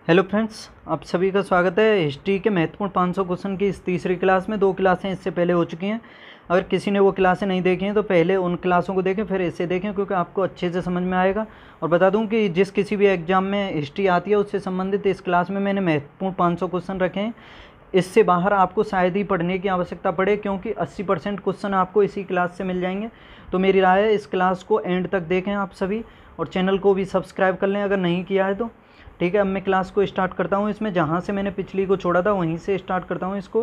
Hello friends, आप सभी का स्वागत है। हिस्ट्री के महत्वपूर्ण 500 क्वेश्चन की इस तीसरी क्लास में 2 क्लासें इससे पहले हो चुकी हैं। अगर किसी ने वो क्लासें नहीं देखी हैं तो पहले उन क्लासों को देखें, फिर इसे देखें, क्योंकि आपको अच्छे से समझ में आएगा। और बता दूं कि जिस किसी भी एग्जाम में हिस्ट्री आती है उससे संबंधित इस क्लास में मैंने महत्वपूर्ण 500 क्वेश्चन रखे हैं। इससे बाहर आपको शायद ही पढ़ने की आवश्यकता पड़े, क्योंकि 80% क्वेश्चन आपको इसी क्लास से मिल जाएंगे। तो मेरी राय है इस क्लास को एंड तक देखें आप सभी, और चैनल को भी सब्सक्राइब कर लें अगर नहीं किया है तो। ठीक है, अब मैं क्लास को स्टार्ट करता हूँ। इसमें जहाँ से मैंने पिछली को छोड़ा था वहीं से स्टार्ट करता हूँ इसको।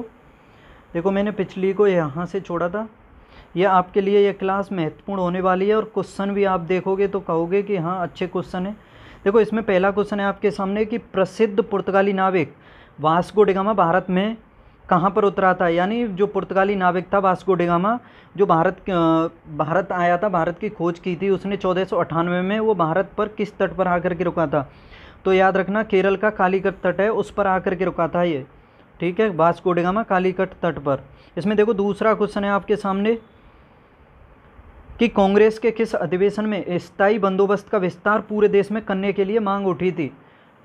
देखो, मैंने पिछली को यहाँ से छोड़ा था। यह आपके लिए यह क्लास महत्वपूर्ण होने वाली है, और क्वेश्चन भी आप देखोगे तो कहोगे कि हाँ अच्छे क्वेश्चन है। देखो, इसमें पहला क्वेश्चन है आपके सामने कि प्रसिद्ध पुर्तगाली नाविक वास्को डी गामा भारत में कहाँ पर उतरा था। यानी जो पुर्तगाली नाविक था वास्को डी गामा, जो भारत आया था, भारत की खोज की थी उसने 1498 में, वो भारत पर किस तट पर आकर के रुका था। तो याद रखना, केरल का कालीकट तट है, उस पर आकर के रुका था ये। ठीक है, वास्को डी गामा कालीकट तट पर। इसमें देखो दूसरा क्वेश्चन है आपके सामने कि कांग्रेस के किस अधिवेशन में स्थायी बंदोबस्त का विस्तार पूरे देश में करने के लिए मांग उठी थी।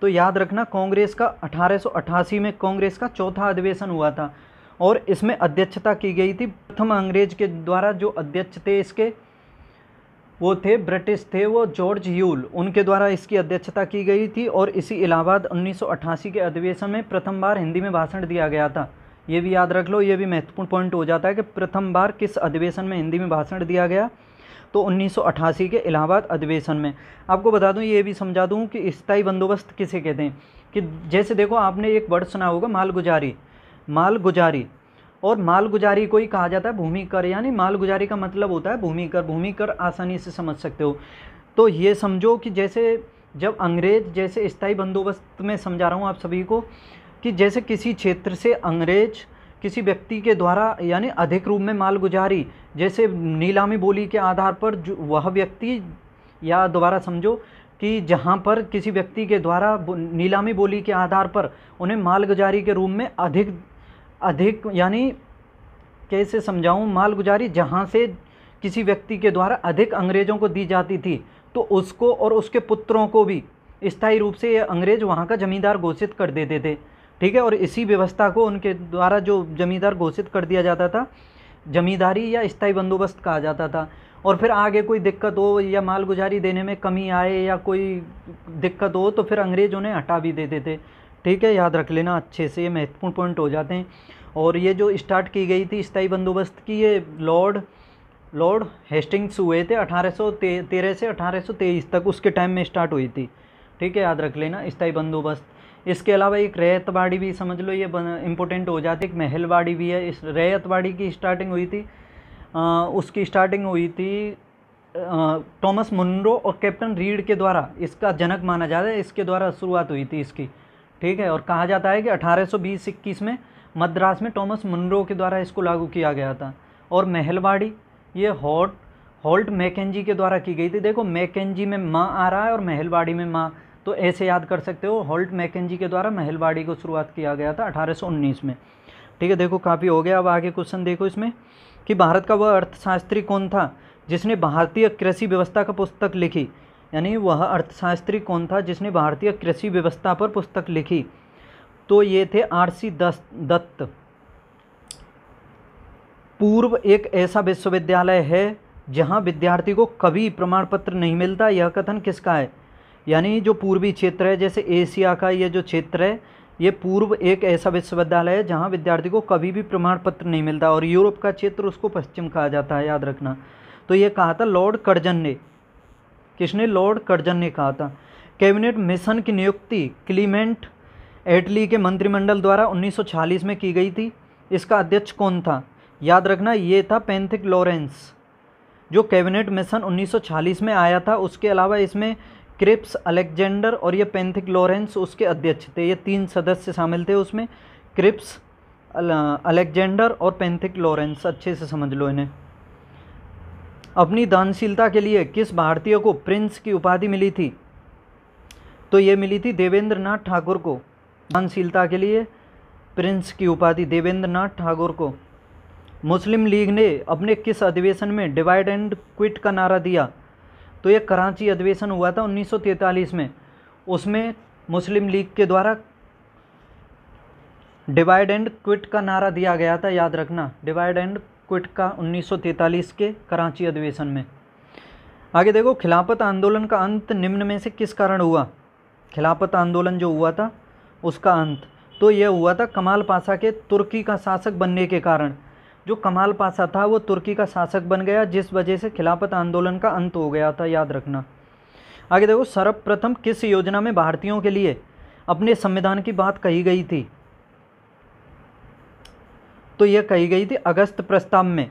तो याद रखना, कांग्रेस का 1888 में कांग्रेस का चौथा अधिवेशन हुआ था, और इसमें अध्यक्षता की गई थी प्रथम अंग्रेज के द्वारा। जो अध्यक्ष थे इसके वो थे ब्रिटिश थे, वो जॉर्ज ह्यूल, उनके द्वारा इसकी अध्यक्षता की गई थी। और इसी इलाहाबाद 1988 के अधिवेशन में प्रथम बार हिंदी में भाषण दिया गया था। ये भी याद रख लो, ये भी महत्वपूर्ण पॉइंट हो जाता है कि प्रथम बार किस अधिवेशन में हिंदी में भाषण दिया गया। तो 1988 के इलाहाबाद अधिवेशन में। आपको बता दूं, ये भी समझा दूं कि स्थायी बंदोबस्त किसे कहते हैं। कि जैसे देखो, आपने एक वर्ड सुना होगा मालगुजारी। मालगुजारी, और मालगुजारी को ही कहा जाता है भूमि कर। यानी मालगुजारी का मतलब होता है भूमि कर। भूमि कर आसानी से समझ सकते हो। तो ये समझो कि जैसे जब अंग्रेज, जैसे स्थायी बंदोबस्त में समझा रहा हूँ आप सभी को, कि जैसे किसी क्षेत्र से अंग्रेज किसी व्यक्ति के द्वारा, यानी अधिक रूप में मालगुजारी, जैसे नीलामी बोली के आधार पर जो वह व्यक्ति, या दोबारा समझो कि जहाँ पर किसी व्यक्ति के द्वारा नीलामी बोली के आधार पर उन्हें मालगुजारी के रूप में अधिक यानी कैसे समझाऊं, मालगुजारी जहाँ से किसी व्यक्ति के द्वारा अधिक अंग्रेज़ों को दी जाती थी, तो उसको और उसके पुत्रों को भी स्थायी रूप से ये अंग्रेज वहाँ का जमींदार घोषित कर देते थे। ठीक है, और इसी व्यवस्था को उनके द्वारा जो जमींदार घोषित कर दिया जाता था, जमींदारी या स्थायी बंदोबस्त कहा जाता था। और फिर आगे कोई दिक्कत हो या मालगुजारी देने में कमी आए या कोई दिक्कत हो तो फिर अंग्रेज उन्हें हटा भी देते थे। ठीक है, याद रख लेना अच्छे से, ये महत्वपूर्ण पॉइंट हो जाते हैं। और ये जो स्टार्ट की गई थी स्थायी बंदोबस्त की, ये लॉर्ड हेस्टिंग्स हुए थे 1813 से 1823 तक, उसके टाइम में स्टार्ट हुई थी। ठीक है, याद रख लेना स्थायी बंदोबस्त। इसके अलावा एक रैयतवाड़ी भी समझ लो, ये इंपॉर्टेंट हो जाती है। एक महलवाड़ी भी है। इस रैयतवाड़ी की स्टार्टिंग हुई थी, उसकी स्टार्टिंग हुई थी टॉमस मुनरो और कैप्टन रीड के द्वारा। इसका जनक माना जाता है, इसके द्वारा शुरुआत हुई थी इसकी। ठीक है, और कहा जाता है कि 1820-21 में मद्रास में टॉमस मुनरो के द्वारा इसको लागू किया गया था। और महलवाड़ी ये होल्ट मैकेंजी के द्वारा की गई थी। देखो, मैकेंजी में माँ आ रहा है और महलवाड़ी में माँ, तो ऐसे याद कर सकते हो। होल्ट मैकेंजी के द्वारा महलवाड़ी को शुरुआत किया गया था 1819 में। ठीक है, देखो काफ़ी हो गया। अब आगे क्वेश्चन देखो इसमें कि भारत का वह अर्थशास्त्री कौन था जिसने भारतीय कृषि व्यवस्था का पुस्तक लिखी। यानी वह अर्थशास्त्री कौन था जिसने भारतीय कृषि व्यवस्था पर पुस्तक लिखी। तो ये थे RC दत्त। पूर्व एक ऐसा विश्वविद्यालय है जहां विद्यार्थी को कभी प्रमाण पत्र नहीं मिलता, यह कथन किसका है। यानी जो पूर्वी क्षेत्र है, जैसे एशिया का ये जो क्षेत्र है, ये पूर्व एक ऐसा विश्वविद्यालय है जहां विद्यार्थी को कभी भी प्रमाण पत्र नहीं मिलता। और यूरोप का क्षेत्र उसको पश्चिम कहा जाता है, याद रखना। तो ये कहा था लॉर्ड कर्जन ने। किसने? लॉर्ड कर्जन ने कहा था। कैबिनेट मिशन की नियुक्ति क्लीमेंट एटली के मंत्रिमंडल द्वारा 1946 में की गई थी। इसका अध्यक्ष कौन था? याद रखना, ये था पेंथिक लॉरेंस। जो कैबिनेट मिशन 1946 में आया था, उसके अलावा इसमें क्रिप्स अलेक्जेंडर और ये पेंथिक लॉरेंस उसके अध्यक्ष थे। ये 3 सदस्य शामिल थे उसमें, क्रिप्स, अलेक्जेंडर और पेंथिक लॉरेंस। अच्छे से समझ लो इन्हें। अपनी दानशीलता के लिए किस भारतीय को प्रिंस की उपाधि मिली थी? तो ये मिली थी देवेंद्र नाथ ठाकुर को। दानशीलता के लिए प्रिंस की उपाधि देवेंद्र नाथ ठाकुर को। मुस्लिम लीग ने अपने किस अधिवेशन में डिवाइड एंड क्विट का नारा दिया? तो ये कराची अधिवेशन हुआ था 1943 में। उसमें मुस्लिम लीग के द्वारा डिवाइड एंड क्विट का नारा दिया गया था, याद रखना, डिवाइड एंड क्विट का 1943 के कराची अधिवेशन में। आगे देखो, खिलाफत आंदोलन का अंत निम्न में से किस कारण हुआ? खिलाफत आंदोलन जो हुआ था उसका अंत तो यह हुआ था कमाल पाशा के तुर्की का शासक बनने के कारण। जो कमाल पाशा था वो तुर्की का शासक बन गया, जिस वजह से खिलाफत आंदोलन का अंत हो गया था, याद रखना। आगे देखो, सर्वप्रथम किस योजना में भारतीयों के लिए अपने संविधान की बात कही गई थी? तो यह कही गई थी अगस्त प्रस्ताव में।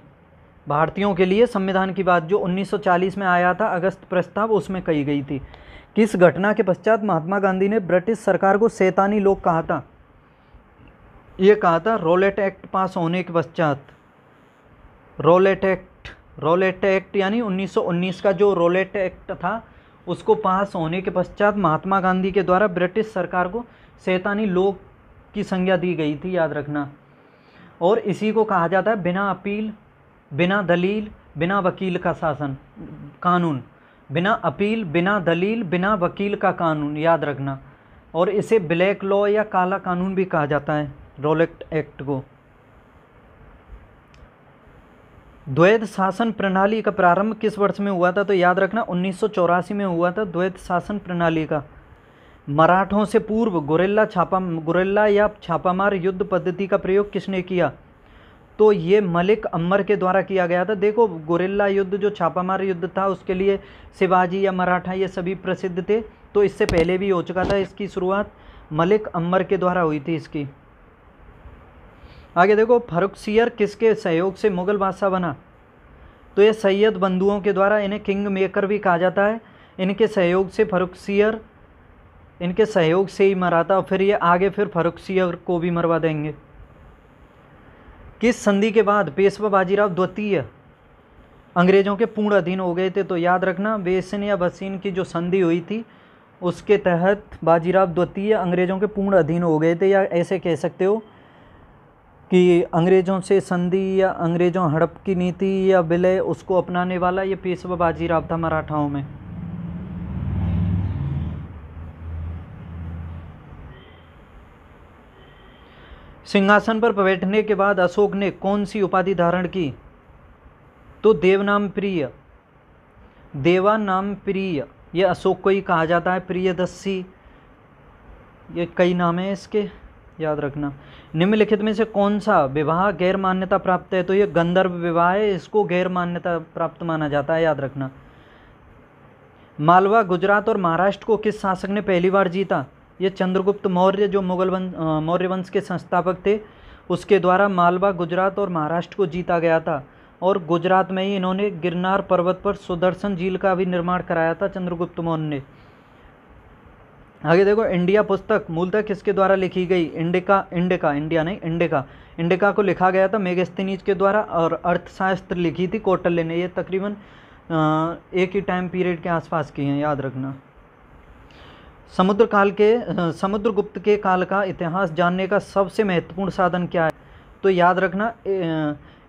भारतीयों के लिए संविधान की बात जो 1940 में आया था, अगस्त प्रस्ताव, उसमें कही गई थी। किस घटना के पश्चात महात्मा गांधी ने ब्रिटिश सरकार को शैतानी लोग कहा था? ये कहा था रॉलेट एक्ट पास होने के पश्चात। रॉलेट एक्ट यानी 1919 का जो रॉलेट एक्ट था उसको पास होने के पश्चात महात्मा गांधी के द्वारा ब्रिटिश सरकार को शैतानी लोग की संज्ञा दी गई थी, याद रखना। और इसी को कहा जाता है बिना अपील, बिना दलील, बिना वकील का शासन कानून। बिना अपील, बिना दलील, बिना वकील का कानून, याद रखना। और इसे ब्लैक लॉ या काला कानून भी कहा जाता है, रॉलेट एक्ट को। द्वैध शासन प्रणाली का प्रारंभ किस वर्ष में हुआ था? तो याद रखना 1984 में हुआ था द्वैध शासन प्रणाली का। मराठों से पूर्व गुरिल्ला या छापामार युद्ध पद्धति का प्रयोग किसने किया? तो ये मलिक अम्बर के द्वारा किया गया था। देखो, गुरिल्ला युद्ध जो छापामार युद्ध था उसके लिए शिवाजी या मराठा ये सभी प्रसिद्ध थे, तो इससे पहले भी हो चुका था। इसकी शुरुआत मलिक अम्बर के द्वारा हुई थी इसकी। आगे देखो, फर्रुखसियर किसके सहयोग से मुगल बादशाह बना? तो ये सैयद बंधुओं के द्वारा, इन्हें किंग मेकर भी कहा जाता है। इनके सहयोग से फर्रुखसियर, इनके सहयोग से ही मरा था, और फिर ये आगे फिर फर्रुखसियर को भी मरवा देंगे। किस संधि के बाद पेशवा बाजीराव द्वितीय अंग्रेजों के पूर्ण अधीन हो गए थे? तो याद रखना, बेसिन या बसीन की जो संधि हुई थी उसके तहत बाजीराव द्वितीय अंग्रेजों के पूर्ण अधीन हो गए थे, या ऐसे कह सकते हो कि अंग्रेजों से संधि या अंग्रेजों हड़प की नीति या विलय उसको अपनाने वाला ये पेशवा बाजीराव था मराठाओं में। सिंहासन पर बैठने के बाद अशोक ने कौन सी उपाधि धारण की? तो देवनाम प्रिय, देवानाम प्रिय, ये अशोक को ही कहा जाता है। प्रियदर्शी, ये कई नाम है इसके, याद रखना। निम्नलिखित में से कौन सा विवाह गैर मान्यता प्राप्त है? तो ये गंधर्व विवाह है, इसको गैर मान्यता प्राप्त माना जाता है, याद रखना। मालवा, गुजरात और महाराष्ट्र को किस शासक ने पहली बार जीता? ये चंद्रगुप्त मौर्य, जो मौर्य वंश के संस्थापक थे, उसके द्वारा मालवा, गुजरात और महाराष्ट्र को जीता गया था। और गुजरात में ही इन्होंने गिरनार पर्वत पर सुदर्शन झील का भी निर्माण कराया था चंद्रगुप्त मौर्य ने। आगे देखो, इंडिया पुस्तक मूलतः किसके द्वारा लिखी गई? इंडिका को लिखा गया था मेगस्थनीज के द्वारा, और अर्थशास्त्र लिखी थी कौटिल्य ने। ये तकरीबन एक ही टाइम पीरियड के आसपास की हैं, याद रखना। समुद्रगुप्त के काल का इतिहास जानने का सबसे महत्वपूर्ण साधन क्या है? तो याद रखना,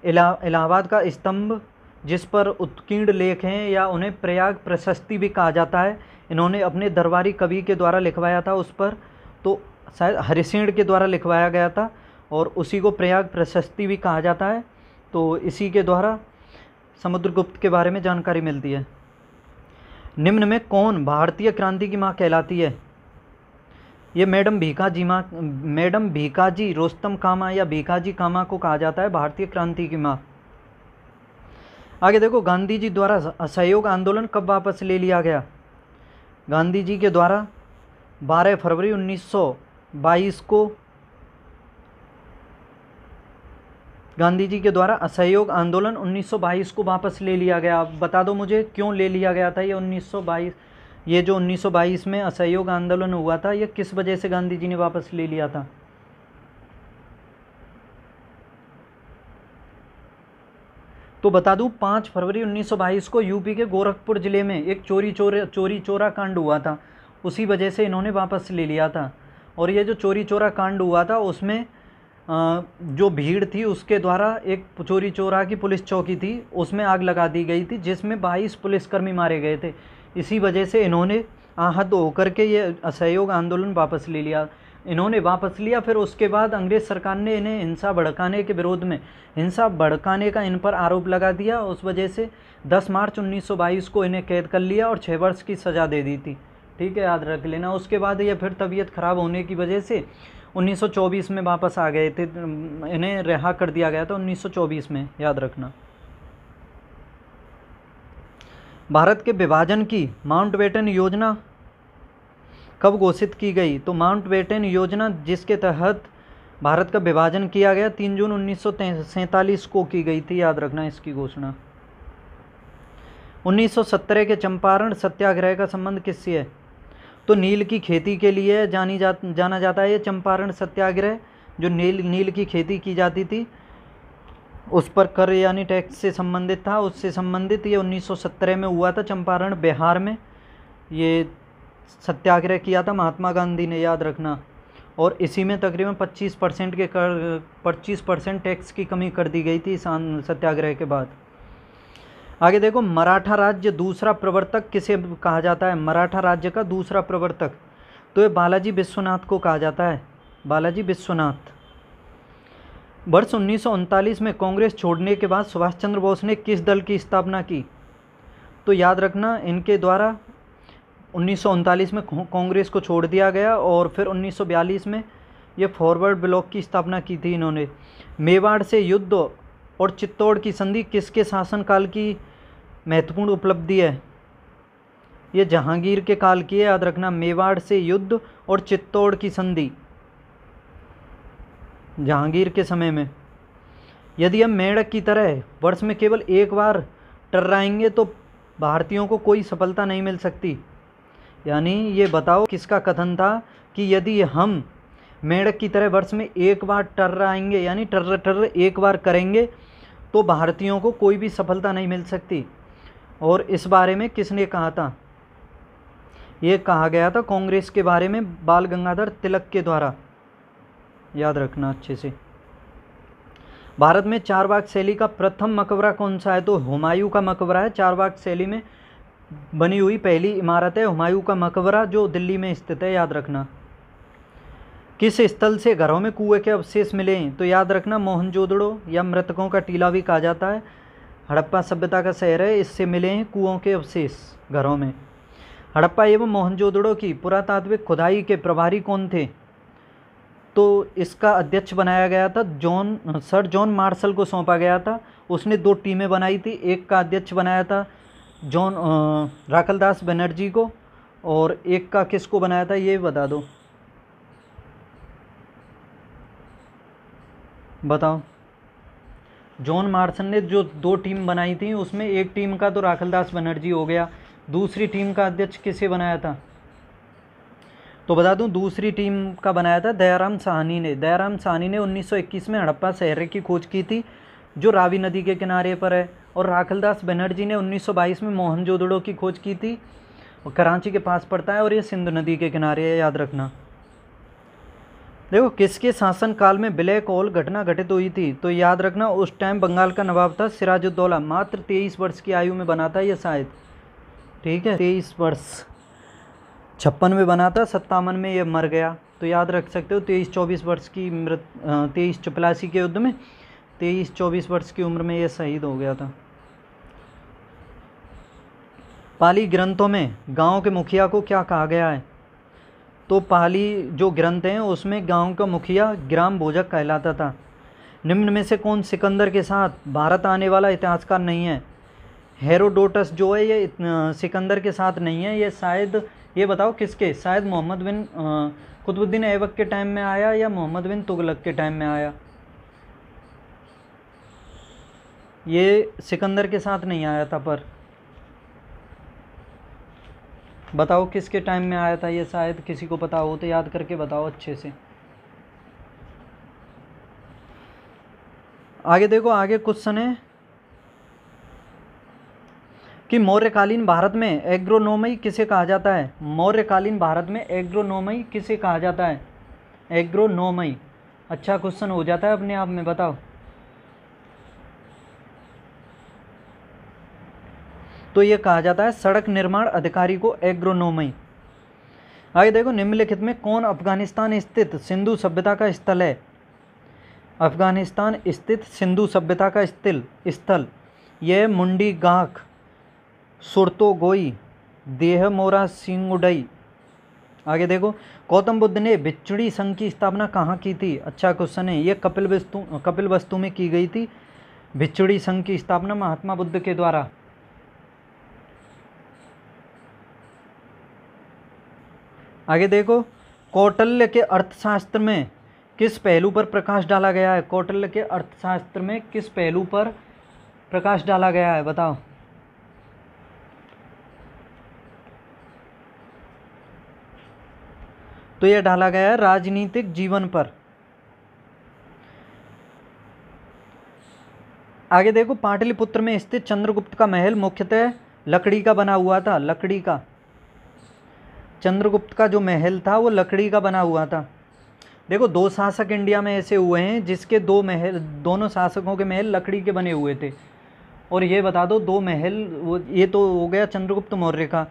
इलाहाबाद का स्तंभ, जिस पर उत्कीर्ण लेख हैं, या उन्हें प्रयाग प्रशस्ति भी कहा जाता है। इन्होंने अपने दरबारी कवि के द्वारा लिखवाया था उस पर, तो शायद हरिसेन के द्वारा लिखवाया गया था, और उसी को प्रयाग प्रशस्ति भी कहा जाता है। तो इसी के द्वारा समुद्रगुप्त के बारे में जानकारी मिलती है। निम्न में कौन भारतीय क्रांति की माँ कहलाती है? ये मैडम भीकाजी रोस्तम कामा या भीकाजी कामा को कहा जाता है भारतीय क्रांति की माँ। आगे देखो, गांधी जी द्वारा असहयोग आंदोलन कब वापस ले लिया गया? गांधी जी के द्वारा 12 फरवरी 1922 को गांधी जी के द्वारा असहयोग आंदोलन 1922 को वापस ले लिया गया। आप बता दो मुझे क्यों ले लिया गया था ये 1922? ये जो 1922 में असहयोग आंदोलन हुआ था, ये किस वजह से गांधी जी ने वापस ले लिया था? तो बता दूं, 5 फरवरी 1922 को यूपी के गोरखपुर ज़िले में एक चोरी चोरा कांड हुआ था, उसी वजह से इन्होंने वापस ले लिया था। और ये जो चोरी चोरा कांड हुआ था उसमें जो भीड़ थी उसके द्वारा एक चोरी चोरा की पुलिस चौकी थी, उसमें आग लगा दी गई थी, जिसमें 22 पुलिसकर्मी मारे गए थे। इसी वजह से इन्होंने आहत होकर के ये असहयोग आंदोलन वापस ले लिया, इन्होंने वापस लिया। फिर उसके बाद अंग्रेज़ सरकार ने इन्हें हिंसा भड़काने के विरोध में, हिंसा भड़काने का इन पर आरोप लगा दिया। उस वजह से 10 मार्च 1922 को इन्हें कैद कर लिया और 6 वर्ष की सज़ा दे दी थी। ठीक है, याद रख लेना। उसके बाद ये फिर तबीयत ख़राब होने की वजह से 1924 में वापस आ गए थे, इन्हें रिहा कर दिया गया था 1924 में, याद रखना। भारत के विभाजन की माउंटबेटन योजना कब घोषित की गई? तो माउंटबेटन योजना जिसके तहत भारत का विभाजन किया गया 3 जून 1947 को की गई थी, याद रखना इसकी घोषणा। 1917 के चंपारण सत्याग्रह का संबंध किससे है? तो नील की खेती के लिए जाना जाता है ये चंपारण सत्याग्रह। जो नील की खेती की जाती थी उस पर कर यानी टैक्स से संबंधित था, उससे संबंधित ये 1917 में हुआ था चंपारण बिहार में। ये सत्याग्रह किया था महात्मा गांधी ने, याद रखना। और इसी में तकरीबन 25% टैक्स की कमी कर दी गई थी इस सत्याग्रह के बाद। आगे देखो, मराठा राज्य दूसरा प्रवर्तक किसे कहा जाता है? मराठा राज्य का दूसरा प्रवर्तक तो ये बालाजी विश्वनाथ को कहा जाता है, बालाजी विश्वनाथ। वर्ष 1939 में कांग्रेस छोड़ने के बाद सुभाष चंद्र बोस ने किस दल की स्थापना की? तो याद रखना इनके द्वारा 1939 में कांग्रेस को छोड़ दिया गया और फिर 1942 में ये फॉरवर्ड ब्लॉक की स्थापना की थी इन्होंने। मेवाड़ से युद्ध और चित्तौड़ की संधि किसके शासनकाल की महत्वपूर्ण उपलब्धि है? ये जहांगीर के काल की है, याद रखना। मेवाड़ से युद्ध और चित्तौड़ की संधि जहांगीर के समय में। यदि हम मेंढक की तरह वर्ष में केवल एक बार टर्राएंगे तो भारतीयों को कोई सफलता नहीं मिल सकती। यानी ये बताओ किसका कथन था कि यदि हम मेंढक की तरह वर्ष में एक बार टर्राएंगे यानी टर्र एक बार करेंगे तो भारतीयों को कोई भी सफलता नहीं मिल सकती। और इस बारे में किसने कहा था? ये कहा गया था कांग्रेस के बारे में बाल गंगाधर तिलक के द्वारा, याद रखना अच्छे से। भारत में चारबाग शैली का प्रथम मकबरा कौन सा है? तो हुमायूं का मकबरा है। चारबाग शैली में बनी हुई पहली इमारत है हुमायूं का मकबरा, जो दिल्ली में स्थित है, याद रखना। किस स्थल से घरों में कुएं के अवशेष मिले हैं? तो याद रखना मोहनजोदड़ो या मृतकों का टीला भी कहा जाता है। हड़प्पा सभ्यता का शहर है, इससे मिले हैं कुओं के अवशेष घरों में। हड़प्पा एवं मोहनजोदड़ो की पुरातात्विक खुदाई के प्रभारी कौन थे? तो इसका अध्यक्ष बनाया गया था सर जॉन मार्शल को सौंपा गया था। उसने 2 टीमें बनाई थी, एक का अध्यक्ष बनाया था राखलदास बनर्जी को और एक का किसको बनाया था ये बता दो, बताओ। जॉन मार्शल ने जो 2 टीम बनाई थी उसमें एक टीम का तो राखलदास बनर्जी हो गया, दूसरी टीम का अध्यक्ष किसे बनाया था? तो बता दूं दूसरी टीम का बनाया था दयाराम साहनी ने। दयाराम साहनी ने 1921 में हड़प्पा शहर की खोज की थी जो रावी नदी के किनारे पर है। और राखलदास बनर्जी ने 1922 में मोहनजोदड़ो की खोज की थी, और कराची के पास पड़ता है और ये सिंधु नदी के किनारे है, याद रखना। देखो किसके शासनकाल में ब्लैक होल घटना घटित हुई थी? तो याद रखना उस टाइम बंगाल का नवाब था सिराजुद्दौला। मात्र 23 वर्ष की आयु में बना था ये शायद, ठीक है, 23 वर्ष। 56 में बना था, 57 में ये मर गया। तो याद रख सकते हो 23-24 वर्ष की 23-84 के युद्ध में 23-24 वर्ष की उम्र में ये शहीद हो गया था। पाली ग्रंथों में गांव के मुखिया को क्या कहा गया है? तो पाली जो ग्रंथ हैं उसमें गांव का मुखिया ग्राम भोजक कहलाता था। निम्न में से कौन सिकंदर के साथ भारत आने वाला इतिहासकार नहीं है? हेरोडोटस जो है ये सिकंदर के साथ नहीं है, ये शायद, ये बताओ किसके? शायद मोहम्मद बिन कुतुबुद्दीन ऐबक के टाइम में आया या मोहम्मद बिन तुगलक के टाइम में आया? ये सिकंदर के साथ नहीं आया था, पर बताओ किसके टाइम में आया था ये? शायद किसी को पता हो तो याद करके बताओ अच्छे से। आगे देखो, आगे क्वेश्चन है कि मौर्यकालीन भारत में एग्रोनोमी किसे कहा जाता है? मौर्यकालीन भारत में एग्रोनोमी किसे कहा जाता है? एग्रोनोमी, अच्छा क्वेश्चन हो जाता है अपने आप में, बताओ। तो ये कहा जाता है सड़क निर्माण अधिकारी को एग्रोनोमी, आगे देखो, निम्नलिखित में कौन अफगानिस्तान स्थित सिंधु सभ्यता का स्थल है? अफगानिस्तान स्थित सिंधु सभ्यता का स्थल यह मुंडी गाख, सुरतोगोई, देहमोरा, सिंगुडई। आगे देखो, गौतम बुद्ध ने भिक्षुणी संघ की स्थापना कहाँ की थी? अच्छा क्वेश्चन है। ये कपिलवस्तु में की गई थी भिक्षुणी संघ की स्थापना महात्मा बुद्ध के द्वारा। आगे देखो, कौटिल्य के अर्थशास्त्र में किस पहलू पर प्रकाश डाला गया है? कौटिल्य के अर्थशास्त्र में किस पहलू पर प्रकाश डाला गया है, बताओ। तो यह डाला गया है राजनीतिक जीवन पर। आगे देखो, पाटलिपुत्र में स्थित चंद्रगुप्त का महल मुख्यतः लकड़ी का बना हुआ था। लकड़ी का, चंद्रगुप्त का जो महल था वो लकड़ी का बना हुआ था। देखो, 2 शासक इंडिया में ऐसे हुए हैं जिसके दोनों शासकों के महल लकड़ी के बने हुए थे। और ये बता दो, 2 महल, वो ये तो हो गया चंद्रगुप्त मौर्य का,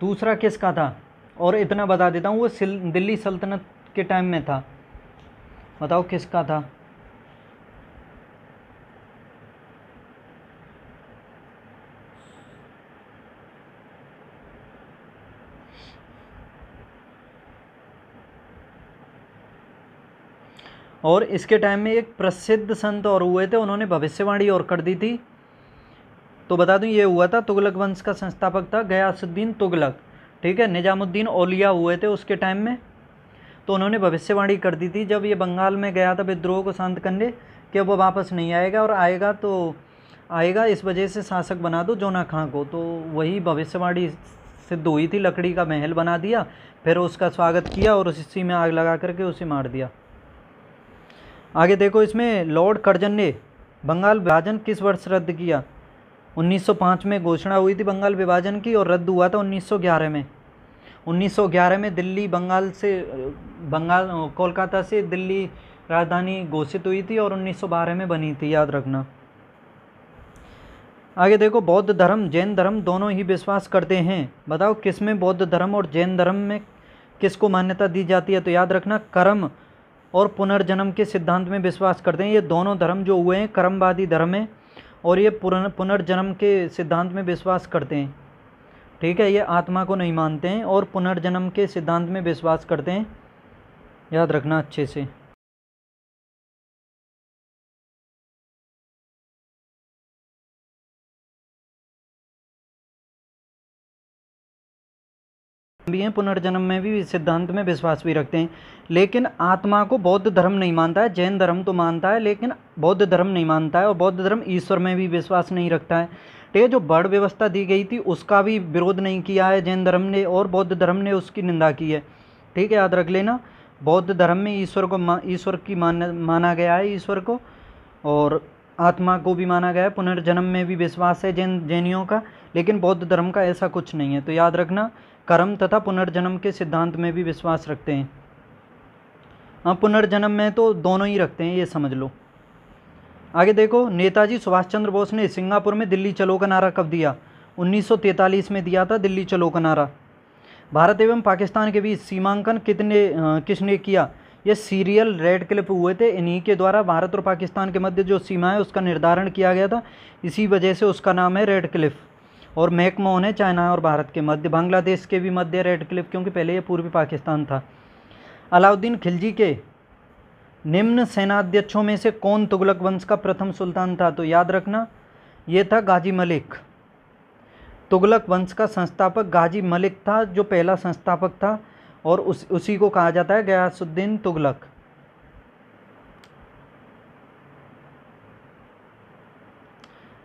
दूसरा किसका था? और इतना बता देता हूँ, वो दिल्ली सल्तनत के टाइम में था। बताओ किसका था? और इसके टाइम में एक प्रसिद्ध संत और हुए थे, उन्होंने भविष्यवाणी और कर दी थी। तो बता दूं, ये हुआ था, तुगलक वंश का संस्थापक था गयासुद्दीन तुगलक। ठीक है, निजामुद्दीन औलिया हुए थे उसके टाइम में। तो उन्होंने भविष्यवाणी कर दी थी जब ये बंगाल में गया था विद्रोह को शांत करने, कि वो वापस नहीं आएगा, और आएगा तो आएगा इस वजह से शासक बना दो जोना खां को। तो वही भविष्यवाणी सिद्ध हुई थी, लकड़ी का महल बना दिया, फिर उसका स्वागत किया और उसी में आग लगा करके उसे मार दिया। आगे देखो, इसमें लॉर्ड कर्जन ने बंगाल विभाजन किस वर्ष रद्द किया? 1905 में घोषणा हुई थी बंगाल विभाजन की, और रद्द हुआ था 1911 में। 1911 में दिल्ली कोलकाता से दिल्ली राजधानी घोषित हुई थी, और 1912 में बनी थी, याद रखना। आगे देखो, बौद्ध धर्म जैन धर्म दोनों ही विश्वास करते हैं। बताओ किसमें बौद्ध धर्म और जैन धर्म में किसको मान्यता दी जाती है? तो याद रखना, कर्म और पुनर्जन्म के सिद्धांत में विश्वास करते हैं। ये दोनों धर्म जो हुए हैं कर्मवादी धर्म है, और ये पुनर्जन्म के सिद्धांत में विश्वास करते हैं। ठीक है, ये आत्मा को नहीं मानते हैं और पुनर्जन्म के सिद्धांत में विश्वास करते हैं, याद रखना अच्छे से। भी हैं, पुनर्जन्म में भी सिद्धांत में विश्वास भी रखते हैं। लेकिन आत्मा को बौद्ध धर्म नहीं मानता है। जैन धर्म तो मानता है लेकिन बौद्ध धर्म नहीं मानता है, और बौद्ध धर्म ईश्वर में भी विश्वास नहीं रखता है। ठीक है, जो वर्ण व्यवस्था दी गई थी उसका भी विरोध नहीं किया है जैन धर्म ने, और बौद्ध धर्म ने उसकी निंदा की है। ठीक है, याद रख लेना, बौद्ध धर्म में ईश्वर की माना गया है, ईश्वर को, और आत्मा को भी माना गया है। पुनर्जन्म में भी विश्वास है जैनियों का, लेकिन बौद्ध धर्म का ऐसा कुछ नहीं है। तो याद रखना, कर्म तथा पुनर्जन्म के सिद्धांत में भी विश्वास रखते हैं। हाँ, पुनर्जन्म में तो दोनों ही रखते हैं, ये समझ लो। आगे देखो, नेताजी सुभाष चंद्र बोस ने सिंगापुर में दिल्ली चलो का नारा कब दिया? 1943 में दिया था दिल्ली चलो का नारा। भारत एवं पाकिस्तान के बीच सीमांकन किसने किया? ये सीरियल रेडक्लिफ हुए थे, इन्हीं के द्वारा भारत और पाकिस्तान के मध्य जो सीमा है उसका निर्धारण किया गया था। इसी वजह से उसका नाम है रेडक्लिफ। और मैकमोहन है चाइना और भारत के मध्य, बांग्लादेश के भी मध्य रेडक्लिफ, क्योंकि पहले ये पूर्वी पाकिस्तान था। अलाउद्दीन खिलजी के निम्न सेनाध्यक्षों में से कौन तुगलक वंश का प्रथम सुल्तान था? तो याद रखना, ये था गाजी मलिक। तुगलक वंश का संस्थापक गाजी मलिक था, जो पहला संस्थापक था, और उसी को कहा जाता है गयासुद्दीन तुगलक।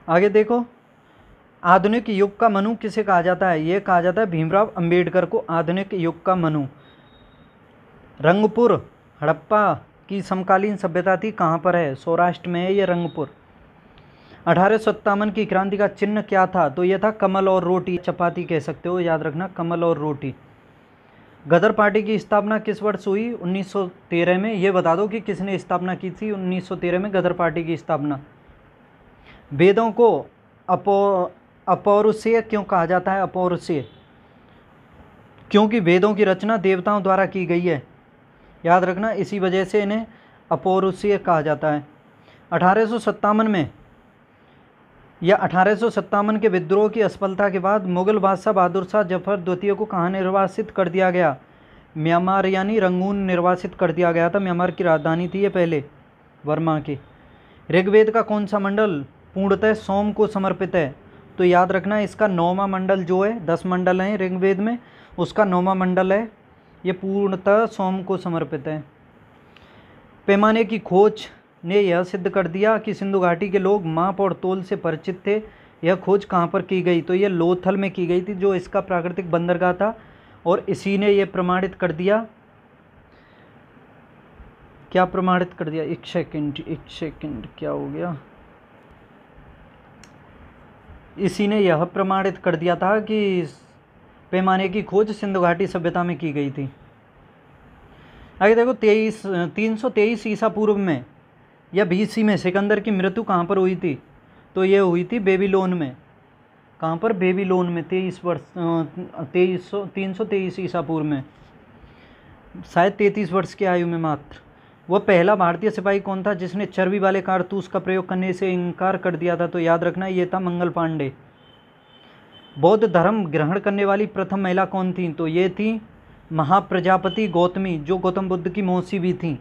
आगे देखो, आधुनिक युग का मनु किसे कहा जाता है? ये कहा जाता है भीमराव अंबेडकर को आधुनिक युग का मनु। रंगपुर हड़प्पा की समकालीन सभ्यता थी, कहाँ पर है? सौराष्ट्र में है ये रंगपुर। 1857 की क्रांति का चिन्ह क्या था? तो यह था कमल और रोटी, चपाती कह सकते हो, याद रखना, कमल और रोटी। गदर पार्टी की स्थापना किस वर्ष हुई? 1913 में। ये बता दो कि किसने स्थापना की थी 1913 में गदर पार्टी की स्थापना। वेदों को अपौरुषेय क्यों कहा जाता है? अपौरुषेय, क्योंकि वेदों की रचना देवताओं द्वारा की गई है, याद रखना, इसी वजह से इन्हें अपौरुषीय कहा जाता है। 1857 में या 1857 के विद्रोह की असफलता के बाद मुगल बादशाह बहादुर शाह जफर द्वितीय को कहाँ निर्वासित कर दिया गया? म्यांमार यानी रंगून निर्वासित कर दिया गया था। म्यांमार की राजधानी थी ये पहले, वर्मा की। ऋग्वेद का कौन सा मंडल पूर्णतः सोम को समर्पित है? तो याद रखना इसका 9वां मंडल जो है, 10 मंडल हैं ऋग्वेद में, उसका 9वां मंडल है, ये पूर्णतः सोम को समर्पित है। पैमाने की खोज ने यह सिद्ध कर दिया कि सिंधु घाटी के लोग माप और तोल से परिचित थे। यह खोज कहाँ पर की गई? तो यह लोथल में की गई थी, जो इसका प्राकृतिक बंदरगाह था, और इसी ने यह प्रमाणित कर दिया। क्या प्रमाणित कर दिया? एक सेकंड क्या हो गया? इसी ने यह प्रमाणित कर दिया था कि पैमाने की खोज सिंधु घाटी सभ्यता में की गई थी। आगे देखो 323 ईसा पूर्व में या BC में सिकंदर की मृत्यु कहाँ पर हुई थी? तो ये हुई थी बेबीलोन में। कहाँ पर? बेबीलोन में। 323 ईसा पूर्व में, शायद 33 वर्ष की आयु में मात्र। वह पहला भारतीय सिपाही कौन था जिसने चर्बी वाले कारतूस का प्रयोग करने से इनकार कर दिया था? तो याद रखना ये था मंगल पांडे। बौद्ध धर्म ग्रहण करने वाली प्रथम महिला कौन थी? तो ये थी महाप्रजापति गौतमी, जो गौतम बुद्ध की मौसी भी थी।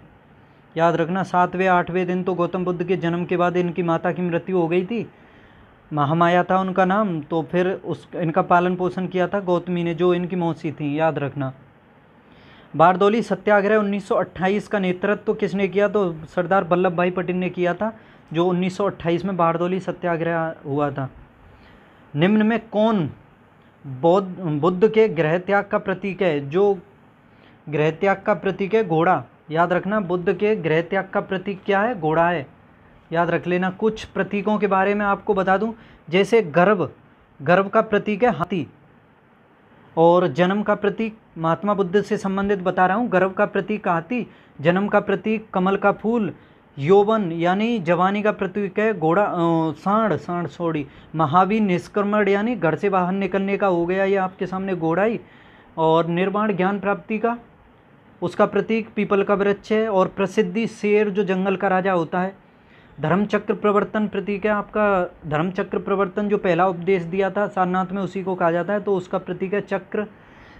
याद रखना 7वें 8वें दिन तो गौतम बुद्ध के जन्म के बाद इनकी माता की मृत्यु हो गई थी, महामाया था उनका नाम, तो फिर इनका पालन पोषण किया था गौतमी ने, जो इनकी मौसी थी, याद रखना। बारदौली सत्याग्रह 1928 का नेतृत्व किसने किया? तो सरदार वल्लभ भाई पटेल ने किया था, जो 1928 में बारदौली सत्याग्रह हुआ था। निम्न में कौन बुद्ध के गृह त्याग का प्रतीक है? जो गृह त्याग का प्रतीक है घोड़ा। याद रखना बुद्ध के गृह त्याग का प्रतीक क्या है? घोड़ा है, याद रख लेना। कुछ प्रतीकों के बारे में आपको बता दूं, जैसे गर्भ का प्रतीक है हाथी, और जन्म का प्रतीक महात्मा बुद्ध से संबंधित बता रहा हूँ। गर्भ का प्रतीक हाथी, जन्म का प्रतीक कमल का फूल, यौवन यानी जवानी का प्रतीक है घोड़ा, सांड। महावीर निष्क्रमण यानी घर से बाहर निकलने का हो गया ये आपके सामने घोड़ा ही। और निर्वाण ज्ञान प्राप्ति का, उसका प्रतीक पीपल का वृक्ष है। और प्रसिद्धि शेर, जो जंगल का राजा होता है। धर्मचक्र प्रवर्तन प्रतीक है आपका, धर्मचक्र प्रवर्तन जो पहला उपदेश दिया था सारनाथ में, उसी को कहा जाता है, तो उसका प्रतीक है चक्र।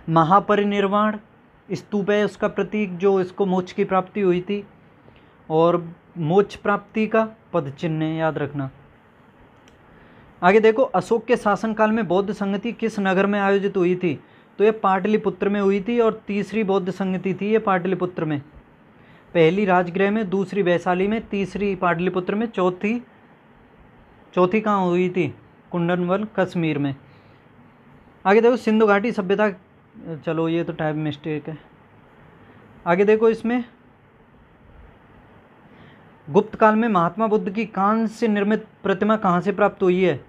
महापरिनिर्वाण स्तूप है उसका प्रतीक, जो इसको मोक्ष की प्राप्ति हुई थी, और मोक्ष प्राप्ति का पद चिन्ह है, याद रखना। आगे देखो, अशोक के शासनकाल में बौद्ध संगति किस नगर में आयोजित हुई थी? तो ये पाटलिपुत्र में हुई थी, और तीसरी बौद्ध संगति थी ये पाटलिपुत्र में। पहली राजगृह में, दूसरी वैशाली में, तीसरी पाटलिपुत्र में, चौथी कहाँ हुई थी? कुंडनवल कश्मीर में। आगे देखो सिंधु घाटी सभ्यता, चलो ये तो टाइप मिस्टेक है। आगे देखो इसमें गुप्त काल में महात्मा बुद्ध की कांस्य से निर्मित प्रतिमा कहाँ से प्राप्त हुई है?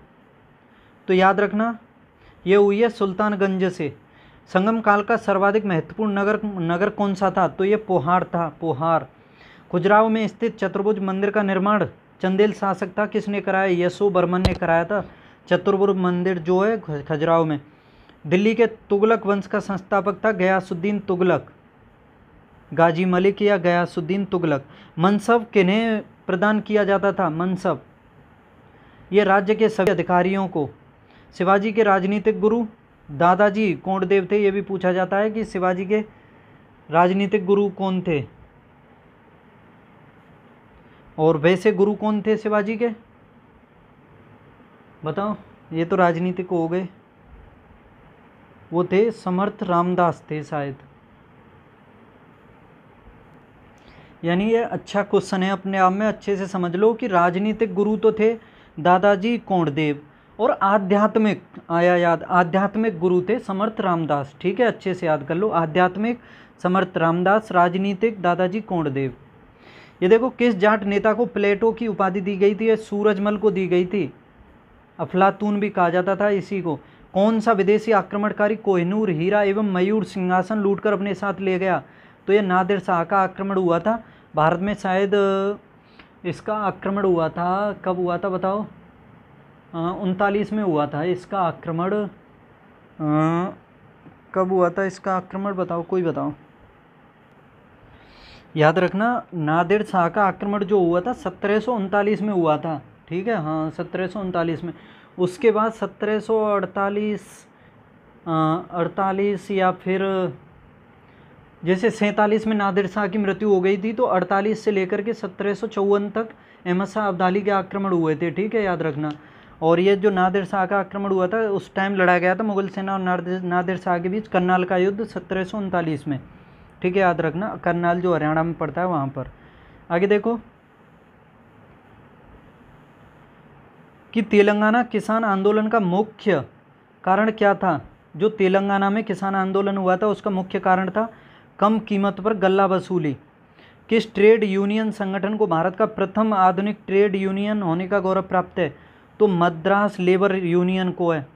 तो याद रखना ये हुई है सुल्तानगंज से। संगम काल का सर्वाधिक महत्वपूर्ण नगर कौन सा था? तो ये पोहार था, पोहार। खजुराहो में स्थित चतुर्भुज मंदिर का निर्माण चंदेल शासक था, किसने कराया? यशोवर्मन ने कराया था चतुर्भुज मंदिर जो है खजुराहो में। दिल्ली के तुगलक वंश का संस्थापक था गयासुद्दीन तुगलक, गाजी मलिक या गयासुद्दीन तुगलक। मनसब किन्हें प्रदान किया जाता था? मनसब ये राज्य के सभी अधिकारियों को। शिवाजी के राजनीतिक गुरु दादाजी कोंडदेव थे, ये भी पूछा जाता है कि शिवाजी के राजनीतिक गुरु कौन थे, और वैसे गुरु कौन थे शिवाजी के? बताओ, ये तो राजनीतिक हो गए, वो थे समर्थ रामदास थे शायद। यानी ये अच्छा क्वेश्चन है, अपने आप में अच्छे से समझ लो कि राजनीतिक गुरु तो थे दादाजी कोंडदेव, और आध्यात्मिक आया याद, आध्यात्मिक गुरु थे समर्थ रामदास। ठीक है, अच्छे से याद कर लो, आध्यात्मिक समर्थ रामदास, राजनीतिक दादाजी कोंडदेव। ये देखो किस जाट नेता को प्लेटो की उपाधि दी गई थी? सूरजमल को दी गई थी, अफलातून भी कहा जाता था इसी को। कौन सा विदेशी आक्रमणकारी कोहिनूर हीरा एवं मयूर सिंहासन लूटकर अपने साथ ले गया? तो ये नादिर शाह का आक्रमण हुआ था भारत में, शायद इसका आक्रमण हुआ था, कब हुआ था बताओ? 39 में हुआ था इसका आक्रमण। कब हुआ था इसका आक्रमण, बताओ, कोई बताओ। याद रखना, नादिर शाह का आक्रमण जो हुआ था 1739 में हुआ था, ठीक है, हाँ 1739 में। उसके बाद 1748 या फिर जैसे 47 में नादिर शाह की मृत्यु हो गई थी, तो 48 से लेकर के 1754 तक अहमद शाह अब्दाली के आक्रमण हुए थे, ठीक है, याद रखना। और ये जो नादिर शाह का आक्रमण हुआ था उस टाइम लड़ा गया था मुगल सेना और नादिर शाह के बीच करनाल का युद्ध 1739 में, ठीक है, याद रखना। करनाल जो हरियाणा में पड़ता है वहाँ पर। आगे देखो कि तेलंगाना किसान आंदोलन का मुख्य कारण क्या था। जो तेलंगाना में किसान आंदोलन हुआ था उसका मुख्य कारण था कम कीमत पर गल्ला वसूली। किस ट्रेड यूनियन संगठन को भारत का प्रथम आधुनिक ट्रेड यूनियन होने का गौरव प्राप्त है, तो मद्रास लेबर यूनियन को है।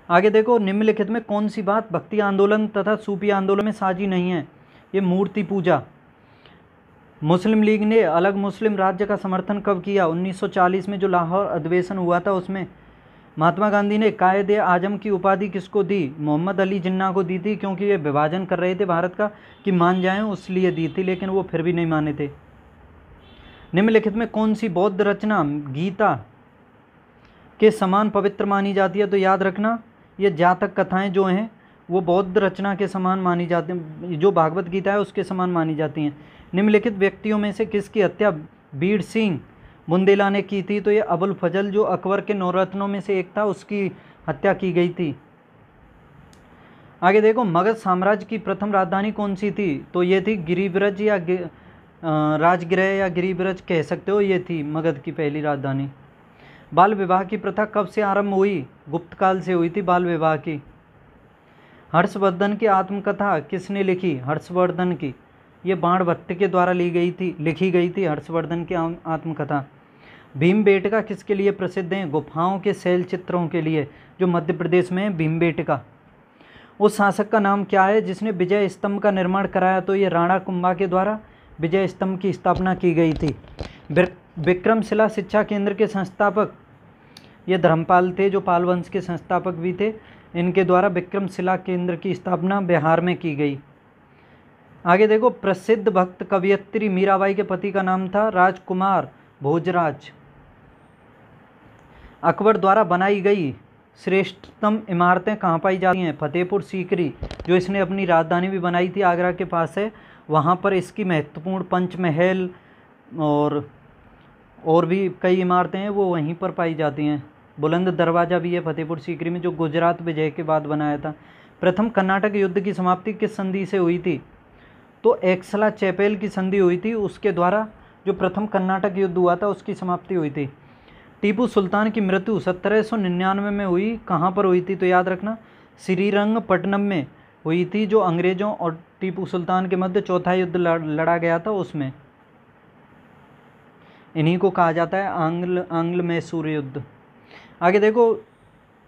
आगे देखो, निम्नलिखित में कौन सी बात भक्ति आंदोलन तथा सूफी आंदोलन में साझी नहीं है। ये मूर्ति पूजा। मुस्लिम लीग ने अलग मुस्लिम राज्य का समर्थन कब किया, 1940 में जो लाहौर अधिवेशन हुआ था उसमें। महात्मा गांधी ने कायदे आजम की उपाधि किसको दी, मोहम्मद अली जिन्ना को दी थी, क्योंकि ये विभाजन कर रहे थे भारत का कि मान जाएं, उसलिए दी थी, लेकिन वो फिर भी नहीं माने थे। निम्नलिखित में कौन सी बौद्ध रचना गीता के समान पवित्र मानी जाती है, तो याद रखना ये जातक कथाएं जो हैं वो बौद्ध रचना के समान मानी जाती हैं, जो भागवत गीता है उसके समान मानी जाती हैं। निम्नलिखित व्यक्तियों में से किसकी हत्या बीर सिंह बुंदेला ने की थी, तो ये अबुल फजल जो अकबर के नौरत्नों में से एक था उसकी हत्या की गई थी। आगे देखो, मगध साम्राज्य की प्रथम राजधानी कौन सी थी, तो ये थी गिरिब्रज या राजगृह या गिरिब्रज कह सकते हो, ये थी मगध की पहली राजधानी। बाल विवाह की प्रथा कब से आरंभ हुई, गुप्त काल से हुई थी बाल विवाह की। हर्षवर्धन की आत्मकथा किसने लिखी, हर्षवर्धन की, ये बाणभट्ट के द्वारा लिखी गई थी हर्षवर्धन की आत्मकथा। भीमबेटका किसके लिए प्रसिद्ध हैं, गुफाओं के शैल चित्रों के लिए, जो मध्य प्रदेश में है भीमबेटका। उस शासक का नाम क्या है जिसने विजय स्तंभ का निर्माण कराया, तो ये राणा कुंभा के द्वारा विजय स्तंभ की स्थापना की गई थी। विक्रमशिला शिक्षा केंद्र के संस्थापक ये धर्मपाल थे, जो पाल वंश के संस्थापक भी थे। इनके द्वारा विक्रमशिला केंद्र की स्थापना बिहार में की गई। आगे देखो, प्रसिद्ध भक्त कवयित्री मीराबाई के पति का नाम था राजकुमार भोजराज। अकबर द्वारा बनाई गई श्रेष्ठतम इमारतें कहाँ पाई जाती हैं, फतेहपुर सीकरी, जो इसने अपनी राजधानी भी बनाई थी, आगरा के पास है, वहाँ पर इसकी महत्वपूर्ण पंचमहल और भी कई इमारतें हैं वो वहीं पर पाई जाती हैं। बुलंद दरवाज़ा भी है फतेहपुर सीकरी में, जो गुजरात विजय के बाद बनाया था। प्रथम कर्नाटक युद्ध की समाप्ति किस संधि से हुई थी, तो एक्सला चैपेल की संधि हुई थी, उसके द्वारा जो प्रथम कर्नाटक युद्ध हुआ था उसकी समाप्ति हुई थी। टीपू सुल्तान की मृत्यु 1799 में हुई, कहाँ पर हुई थी, तो याद रखना श्रीरंगपट्टनम में हुई थी, जो अंग्रेज़ों और टीपू सुल्तान के मध्य चौथा युद्ध लड़ा गया था उसमें। इन्हीं को कहा जाता है आंग्ल मैसूर युद्ध। आगे देखो,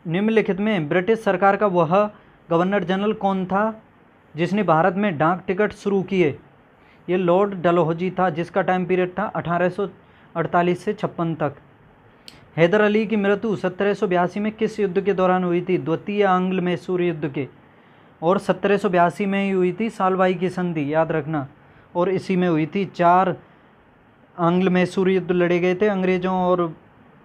निम्नलिखित में ब्रिटिश सरकार का वह गवर्नर जनरल कौन था जिसने भारत में डाक टिकट शुरू किए, ये लॉर्ड डलहौजी था, जिसका टाइम पीरियड था 1848 से 56 तक। हैदर अली की मृत्यु 1782 में किस युद्ध के दौरान हुई थी, द्वितीय आंग्ल मैसूर युद्ध के, और 1782 में ही हुई थी सालवाई की संधि, याद रखना, और इसी में हुई थी। 4 आंग्ल मैसूर युद्ध लड़े गए थे अंग्रेज़ों और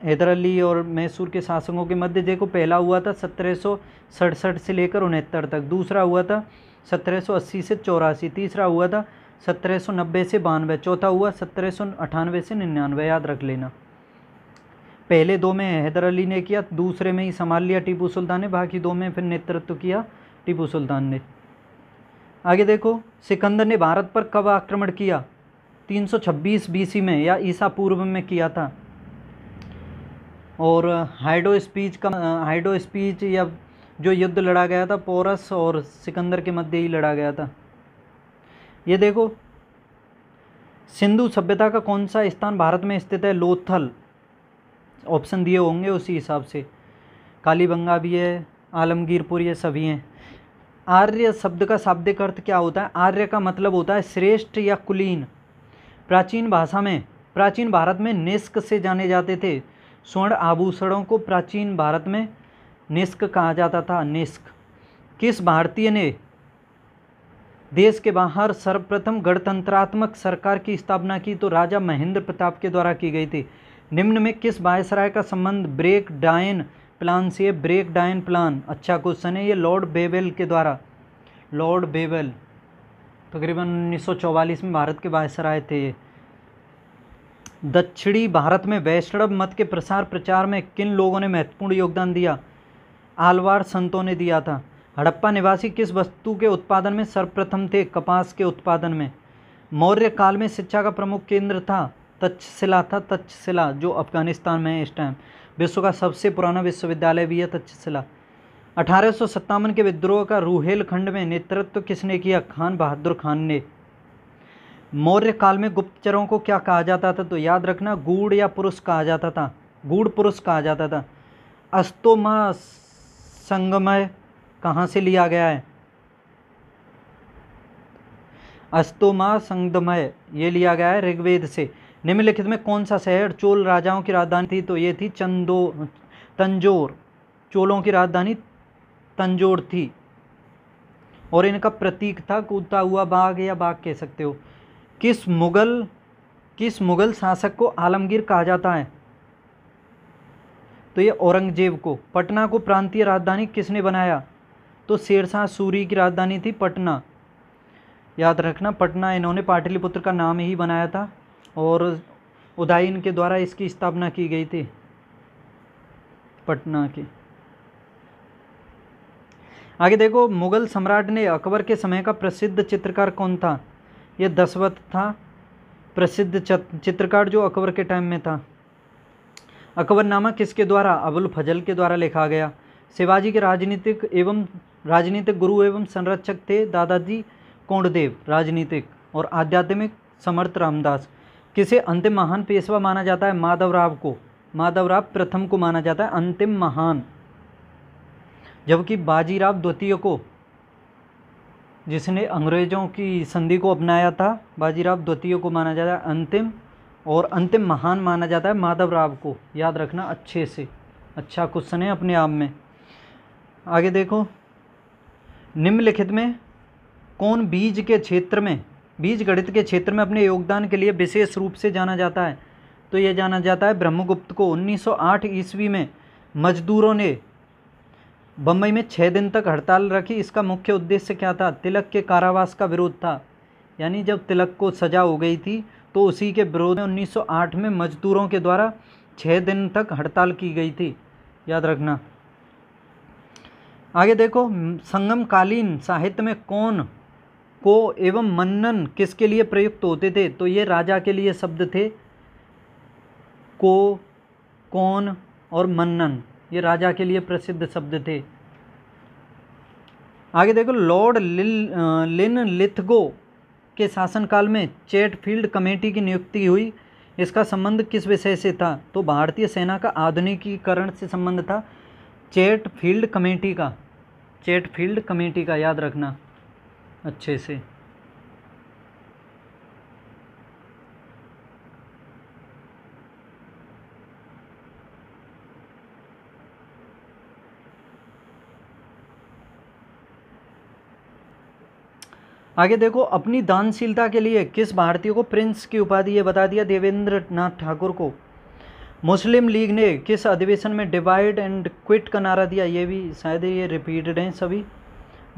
हैदर अली और मैसूर के शासकों के मध्य। देखो, पहला हुआ था 1767 से लेकर 69 तक, दूसरा हुआ था 1780 से 84, तीसरा हुआ था 1790 से 92, चौथा हुआ 1798 से 99, याद रख लेना। पहले 2 में हैदर अली ने किया, दूसरे में ही संभाल लिया टीपू सुल्तान ने, बाकी 2 में फिर नेतृत्व किया टीपू सुल्तान ने। आगे देखो, सिकंदर ने भारत पर कब आक्रमण किया, 326 BC में या ईसा पूर्व में किया था। और हाइडो स्पीच या जो युद्ध लड़ा गया था पोरस और सिकंदर के मध्य ही लड़ा गया था। ये देखो, सिंधु सभ्यता का कौन सा स्थान भारत में स्थित है, लोथल, ऑप्शन दिए होंगे उसी हिसाब से। कालीबंगा भी है, आलमगीरपुर, ये सभी हैं। आर्य शब्द का शाब्दिक अर्थ क्या होता है, आर्य का मतलब होता है श्रेष्ठ या कुलीन। प्राचीन भारत में निष्क से जाने जाते थे। स्वर्ण आभूषणों को प्राचीन भारत में निष्क कहा जाता था, निष्क। किस भारतीय ने देश के बाहर सर्वप्रथम गणतंत्रात्मक सरकार की स्थापना की? तो राजा महेंद्र प्रताप के द्वारा की गई थी। निम्न में किस वायसराय का संबंध ब्रेक डायन प्लान से? ब्रेक डायन प्लान, अच्छा क्वेश्चन है ये, लॉर्ड बेवेल के द्वारा। लॉर्ड बेवेल तकरीबन 1944 में भारत के वायसराय थे ये। दक्षिणी भारत में वैष्णव मत के प्रसार प्रचार में किन लोगों ने महत्वपूर्ण योगदान दिया? आलवार संतों ने दिया था। हड़प्पा निवासी किस वस्तु के उत्पादन में सर्वप्रथम थे? कपास के उत्पादन में। मौर्य काल में शिक्षा का प्रमुख केंद्र था? तक्षशिला था, तक्षशिला जो अफगानिस्तान में है इस टाइम। विश्व का सबसे पुराना विश्वविद्यालय भी है तक्षशिला। 1857 के विद्रोह का रुहेलखंड में नेतृत्व किसने किया? खान बहादुर खान ने। मौर्य काल में गुप्तचरों को क्या कहा जाता था? तो याद रखना गूढ़ या पुरुष कहा जाता था, गूढ़ पुरुष कहा जाता था। अस्तोमा संगमय कहाँ से लिया गया है? अस्तोमा संगमय ये लिया गया है ऋग्वेद से। निम्नलिखित में कौन सा शहर चोल राजाओं की राजधानी थी? तो ये थी तंजोर। चोलों की राजधानी तंजोर थी और इनका प्रतीक था कूदता हुआ बाघ या बाघ कह सकते हो। किस मुगल शासक को आलमगीर कहा जाता है? तो ये औरंगजेब को। पटना को प्रांतीय राजधानी किसने बनाया? तो शेरशाह सूरी की राजधानी थी पटना। याद रखना पटना इन्होंने पाटलिपुत्र का नाम ही बनाया था और उदयन के द्वारा इसकी स्थापना की गई थी पटना की। आगे देखो, मुगल सम्राट ने अकबर के समय का प्रसिद्ध चित्रकार कौन था? ये दशवत था, प्रसिद्ध चित्रकार जो अकबर के टाइम में था। अकबरनामा किसके द्वारा? अबुल फजल के द्वारा लिखा गया। शिवाजी के राजनीतिक गुरु एवं संरक्षक थे दादाजी कोंडदेव, राजनीतिक और आध्यात्मिक समर्थ रामदास। किसे अंतिम महान पेशवा माना जाता है? माधवराव को। माधवराव प्रथम को माना जाता है अंतिम महान, जबकि बाजीराव द्वितीय को, जिसने अंग्रेजों की संधि को अपनाया था, बाजीराव द्वितीय को माना जाता है अंतिम, और अंतिम महान माना जाता है माधवराव को। याद रखना अच्छे से, अच्छा क्वेश्चन है अपने आप में। आगे देखो, निम्नलिखित में कौन बीज गणित के क्षेत्र में अपने योगदान के लिए विशेष रूप से जाना जाता है? तो यह जाना जाता है ब्रह्मगुप्त को। 1908 ईस्वी में मजदूरों ने बम्बई में 6 दिन तक हड़ताल रखी। इसका मुख्य उद्देश्य क्या था? तिलक के कारावास का विरोध था। यानी जब तिलक को सजा हो गई थी तो उसी के विरोध में 1908 में मजदूरों के द्वारा 6 दिन तक हड़ताल की गई थी। याद रखना। आगे देखो, संगमकालीन साहित्य में कौन, को एवं मन्नन किसके लिए प्रयुक्त होते थे? तो ये राजा के लिए शब्द थे। को, कौन और मन्नन ये राजा के लिए प्रसिद्ध शब्द थे। आगे देखो, लॉर्ड लिनलिथगो के शासनकाल में चैटफील्ड कमेटी की नियुक्ति हुई। इसका संबंध किस विषय से था? तो भारतीय सेना का आधुनिकीकरण से संबंध था चैटफील्ड कमेटी का। याद रखना अच्छे से। आगे देखो, अपनी दानशीलता के लिए किस भारतीय को प्रिंस की उपाधि ये बता दिया? देवेंद्र नाथ ठाकुर को। मुस्लिम लीग ने किस अधिवेशन में डिवाइड एंड क्विट का नारा दिया? ये भी शायद ये रिपीटेड हैं सभी,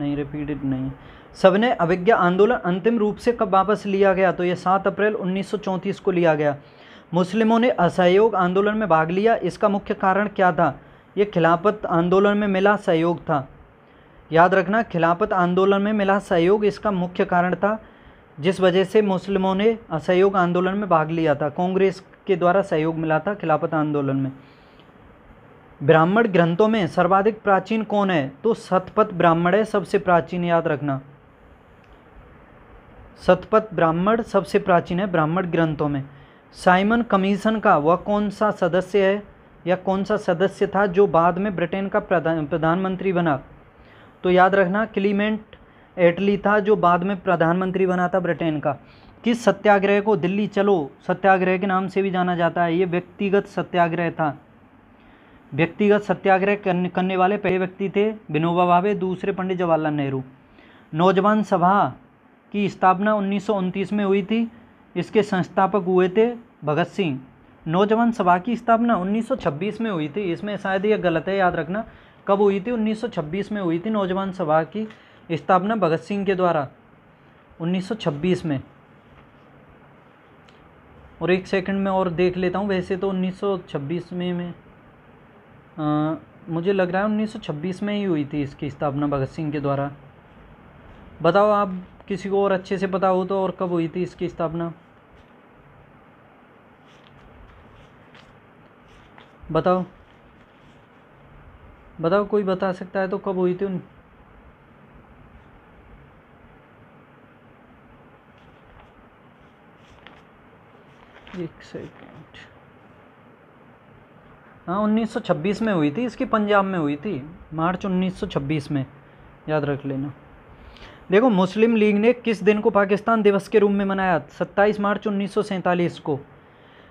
नहीं रिपीटेड नहीं। सबने अवज्ञा आंदोलन अंतिम रूप से कब वापस लिया गया? तो ये 7 अप्रैल 1934 को लिया गया। मुस्लिमों ने असहयोग आंदोलन में भाग लिया, इसका मुख्य कारण क्या था? ये खिलाफत आंदोलन में मिला सहयोग था। याद रखना, खिलाफत आंदोलन में मिला सहयोग इसका मुख्य कारण था, जिस वजह से मुस्लिमों ने असहयोग आंदोलन में भाग लिया था। कांग्रेस के द्वारा सहयोग मिला था खिलाफत आंदोलन में। ब्राह्मण ग्रंथों में सर्वाधिक प्राचीन कौन है? तो शतपथ ब्राह्मण है सबसे प्राचीन। याद रखना, शतपथ ब्राह्मण सबसे प्राचीन है ब्राह्मण ग्रंथों में। साइमन कमीशन का वह कौन सा सदस्य है या कौन सा सदस्य था जो बाद में ब्रिटेन का प्रधानमंत्री बना? तो याद रखना, क्लीमेंट एटली था जो बाद में प्रधानमंत्री बना था ब्रिटेन का। किस सत्याग्रह को दिल्ली चलो सत्याग्रह के नाम से भी जाना जाता है? ये व्यक्तिगत सत्याग्रह था। व्यक्तिगत सत्याग्रह करने वाले पहले व्यक्ति थे विनोबा भावे, दूसरे पंडित जवाहरलाल नेहरू। नौजवान सभा की स्थापना 1929 में हुई थी, इसके संस्थापक हुए थे भगत सिंह। नौजवान सभा की स्थापना 1926 में हुई थी, इसमें शायद ये गलत है, याद रखना। कब हुई थी? 1926 में हुई थी नौजवान सभा की स्थापना भगत सिंह के द्वारा, 1926 में। और एक सेकंड में और देख लेता हूँ, वैसे तो 1926 में मुझे लग रहा है 1926 में ही हुई थी इसकी स्थापना भगत सिंह के द्वारा। बताओ आप, किसी को और अच्छे से पता हो तो, और कब हुई थी इसकी स्थापना? बताओ बताओ, कोई बता सकता है तो कब हुई थी? एक सेकंड। हाँ, 1926 में हुई थी, इसकी पंजाब में हुई थी, मार्च 1926 में, याद रख लेना। देखो, मुस्लिम लीग ने किस दिन को पाकिस्तान दिवस के रूप में मनाया? 27 मार्च 1947 को।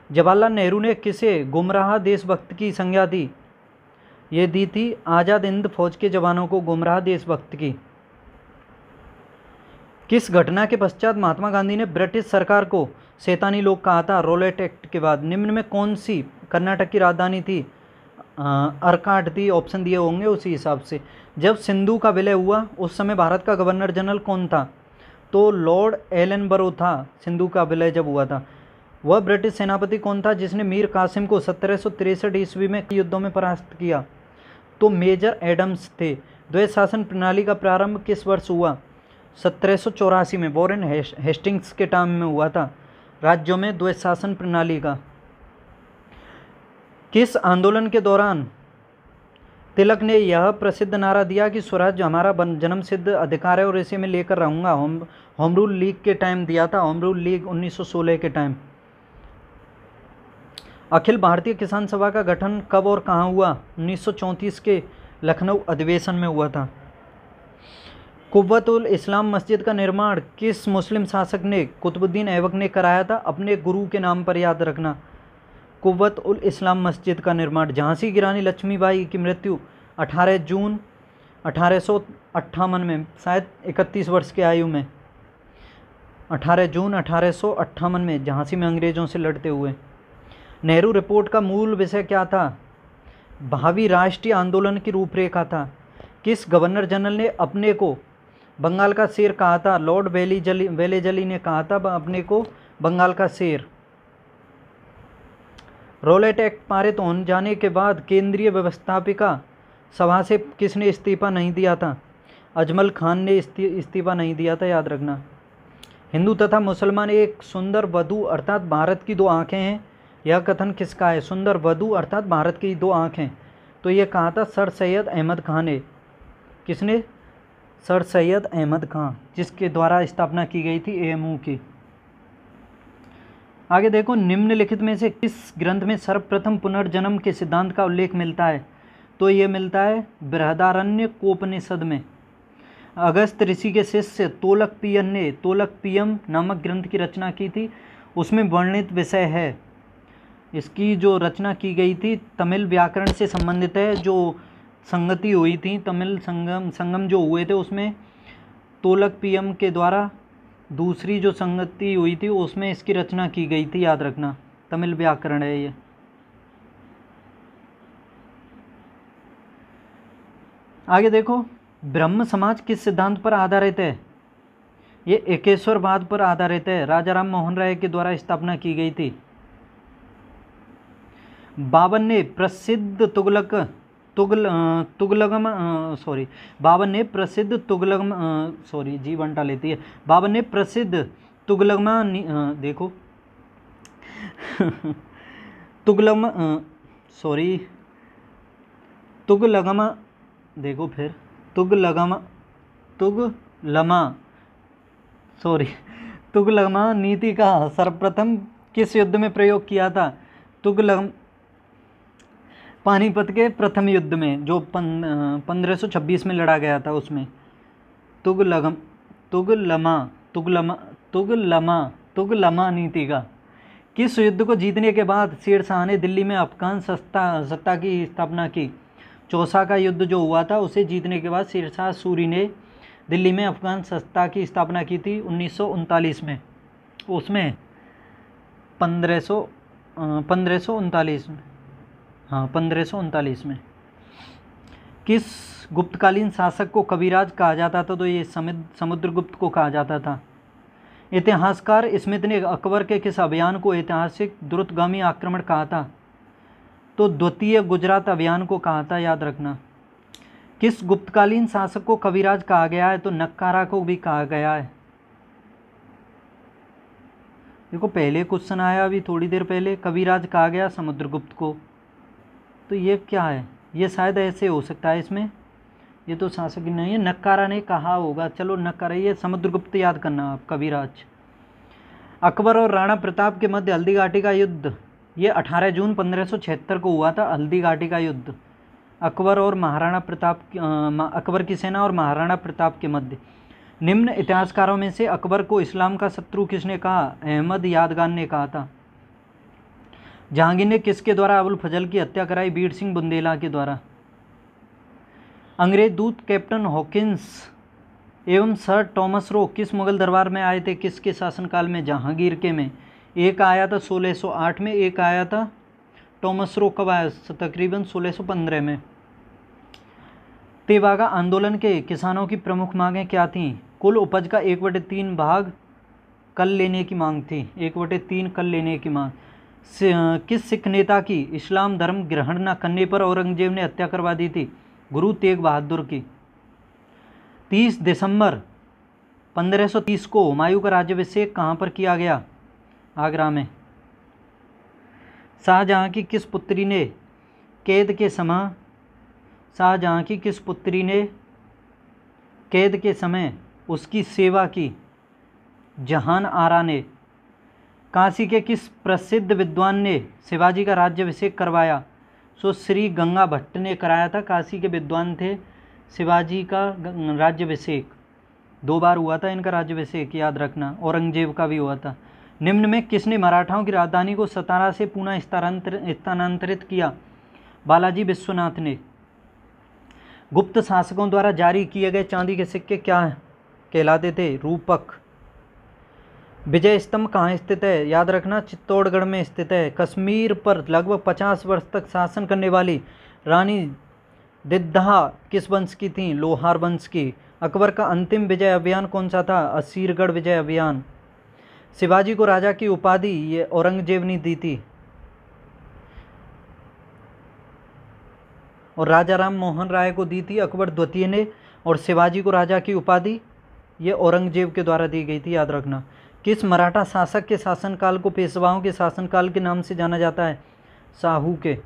जवाहरलाल नेहरू ने किसे गुमराह देशभक्त की संज्ञा दी? ये दी थी आज़ाद हिंद फौज के जवानों को गुमराह देशभक्त की। किस घटना के पश्चात महात्मा गांधी ने ब्रिटिश सरकार को शैतानी लोग कहा था? रोलेट एक्ट के बाद। निम्न में कौन सी कर्नाटक की राजधानी थी? अर्काट थी, ऑप्शन दिए होंगे उसी हिसाब से। जब सिंधु का विलय हुआ उस समय भारत का गवर्नर जनरल कौन था? तो लॉर्ड एलनबरो था, सिंधु का विलय जब हुआ था। वह ब्रिटिश सेनापति कौन था जिसने मीर कासिम को 1763 ईस्वी में युद्धों में परास्त किया? तो मेजर एडम्स थे। द्वैत शासन प्रणाली का प्रारंभ किस वर्ष हुआ? 1784 में, वॉरेन हेस्टिंग्स के टाइम में हुआ था राज्यों में द्वैत शासन प्रणाली का। किस आंदोलन के दौरान तिलक ने यह प्रसिद्ध नारा दिया कि स्वराज हमारा जन्मसिद्ध अधिकार है और इसे मैं लेकर रहूँगा? होम रूल लीग के टाइम दिया था, होम रूल लीग 1916 के टाइम। अखिल भारतीय किसान सभा का गठन कब और कहाँ हुआ? 1934 के लखनऊ अधिवेशन में हुआ था। कुव्वतुल इस्लाम मस्जिद का निर्माण किस मुस्लिम शासक ने, कुतुबुद्दीन ऐबक ने कराया था? अपने गुरु के नाम पर, याद रखना। कुव्वत उल इस्लाम मस्जिद का निर्माण। झांसी की रानी लक्ष्मीबाई की मृत्यु 18 जून 1858 में, शायद 31 वर्ष की आयु में, 18 जून 1858 में झांसी में अंग्रेजों से लड़ते हुए। नेहरू रिपोर्ट का मूल विषय क्या था? भावी राष्ट्रीय आंदोलन की रूपरेखा था। किस गवर्नर जनरल ने अपने को बंगाल का शेर कहा था? लॉर्ड वेलेजली ने कहा था अपने को बंगाल का शेर। रोलेट एक्ट पारित हो जाने के बाद केंद्रीय व्यवस्थापिका सभा से किसने इस्तीफा नहीं दिया था? अजमल खान ने इस्तीफा नहीं दिया था, याद रखना। हिंदू तथा मुसलमान एक सुंदर वधू अर्थात भारत की दो आंखें हैं, यह कथन किसका है? सुंदर वधू अर्थात भारत की दो आंखें, तो यह कहा था सर सैयद अहमद खान ने। किसने? सर सैयद अहमद खान, जिसके द्वारा स्थापना की गई थी एएमयू की। आगे देखो, निम्नलिखित में से किस ग्रंथ में सर्वप्रथम पुनर्जन्म के सिद्धांत का उल्लेख मिलता है? तो ये मिलता है बृहदारण्यकोपनिषद में। अगस्त ऋषि के शिष्य तोलकपियन ने तोलकपियम नामक ग्रंथ की रचना की थी, उसमें वर्णित विषय है। इसकी जो रचना की गई थी तमिल व्याकरण से संबंधित है, जो संगति हुई थी, तमिल संगम जो हुए थे उसमें तोलकपियम के द्वारा दूसरी जो संगति हुई थी उसमें इसकी रचना की गई थी, याद रखना। तमिल व्याकरण है ये। आगे देखो, ब्रह्म समाज किस सिद्धांत पर आधारित है? ये एकेश्वरवाद पर आधारित है। राजा राम मोहन राय के द्वारा स्थापना की गई थी। बाबर ने प्रसिद्ध तुगलकमा देखो तुगलमा देखो फिर तुगलमा नीति का सर्वप्रथम किस युद्ध में प्रयोग किया था? पानीपत के प्रथम युद्ध में, जो 1526 में लड़ा गया था, उसमें तुगलमा नीति का किस युद्ध को जीतने के बाद शेर शाह ने दिल्ली में अफगान सत्ता की स्थापना की? चौसा का युद्ध जो हुआ था उसे जीतने के बाद शेर शाह सूरी ने दिल्ली में अफगान सत्ता की स्थापना की थी 1939 में। उसमें 1539 में, हाँ 1539 में। किस गुप्तकालीन शासक को कविराज कहा जाता था? तो ये समुद्रगुप्त को कहा जाता था। इतिहासकार स्मिथ ने अकबर के किस अभियान को ऐतिहासिक द्रुतगामी आक्रमण कहा था? तो द्वितीय गुजरात अभियान को कहा था, याद रखना। किस गुप्तकालीन शासक को कविराज कहा गया है? तो नक्कारा को भी कहा गया है। देखो पहले क्वेश्चन आया अभी थोड़ी देर पहले, कविराज कहा गया समुद्रगुप्त को, तो ये क्या है? ये शायद ऐसे हो सकता है इसमें, ये तो शासक ही नहीं है, नक्कारा ने कहा होगा। चलो नक्कारा, ये समुद्रगुप्त याद करना आप, कविराज। अकबर और राणा प्रताप के मध्य हल्दी घाटी का युद्ध, ये 18 जून 1576 को हुआ था हल्दी घाटी का युद्ध। अकबर और महाराणा प्रताप, अकबर की सेना और महाराणा प्रताप के मध्य। निम्न इतिहासकारों में से अकबर को इस्लाम का शत्रु किसने कहा? अहमद यादगार ने कहा था। जहांगीर ने किसके द्वारा अबुल फजल की हत्या कराई? बीर सिंह बुंदेला के द्वारा। अंग्रेज दूत कैप्टन हॉकिंस एवं सर टॉमस रो किस मुगल दरबार में आए थे? किसके शासनकाल में? जहांगीर के में। एक आया था 1608 में, एक आया था टॉमस रो कब आया? तकरीबन 1615 में। तेभागा आंदोलन के किसानों की प्रमुख मांगें क्या थीं? कुल उपज का 1/3 भाग कल लेने की मांग थी, 1/3 कल लेने की मांग। किस सिख नेता की इस्लाम धर्म ग्रहण न करने पर औरंगजेब ने हत्या करवा दी थी? गुरु तेग बहादुर की। 30 दिसंबर 1530 को हुमायूं का राज्याभिषेक कहाँ पर किया गया? आगरा में। शाहजहाँ की किस पुत्री ने कैद के समय शाहजहाँ की किस पुत्री ने कैद के समय उसकी सेवा की? जहान आरा ने। काशी के किस प्रसिद्ध विद्वान ने शिवाजी का राज्याभिषेक करवाया? सो श्री गंगा भट्ट ने कराया था। काशी के विद्वान थे। शिवाजी का राज्याभिषेक 2 बार हुआ था इनका राज्याभिषेक, याद रखना। औरंगजेब का भी हुआ था। निम्न में किसने मराठाओं की राजधानी को सतारा से पुनः स्थानांतरित किया? बालाजी विश्वनाथ ने। गुप्त शासकों द्वारा जारी किए गए चांदी के सिक्के क्या कहलाते थे? रूपक। विजय स्तंभ कहाँ स्थित है? याद रखना, चित्तौड़गढ़ में स्थित है। कश्मीर पर लगभग 50 वर्ष तक शासन करने वाली रानी दिद्धा किस वंश की थी? लोहार वंश की। अकबर का अंतिम विजय अभियान कौन सा था? असीरगढ़ विजय अभियान। शिवाजी को राजा की उपाधि ये औरंगजेब ने दी थी, और राजा राम मोहन राय को दी थी अकबर द्वितीय ने, और शिवाजी को राजा की उपाधि ये औरंगजेब के द्वारा दी गई थी, याद रखना। किस मराठा शासक के शासनकाल को पेशवाओं के शासनकाल के नाम से जाना जाता है? शाहू के।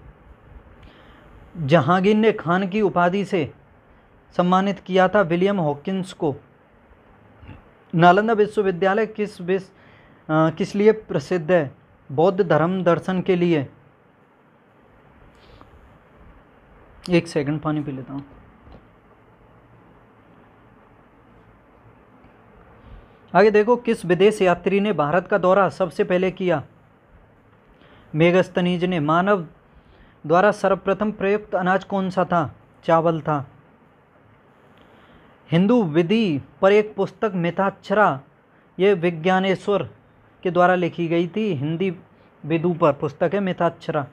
जहांगीर ने खान की उपाधि से सम्मानित किया था विलियम हॉकिंस को। नालंदा विश्वविद्यालय किस लिए प्रसिद्ध है? बौद्ध धर्म दर्शन के लिए। एक सेकंड पानी पी लेता हूँ। आगे देखो, किस विदेश यात्री ने भारत का दौरा सबसे पहले किया? मेगस्थनीज ने। मानव द्वारा सर्वप्रथम प्रयुक्त अनाज कौन सा था? चावल था। हिंदू विधि पर एक पुस्तक मिताक्षरा ये विज्ञानेश्वर के द्वारा लिखी गई थी। हिंदी विधु पर पुस्तक है मिताक्षरा।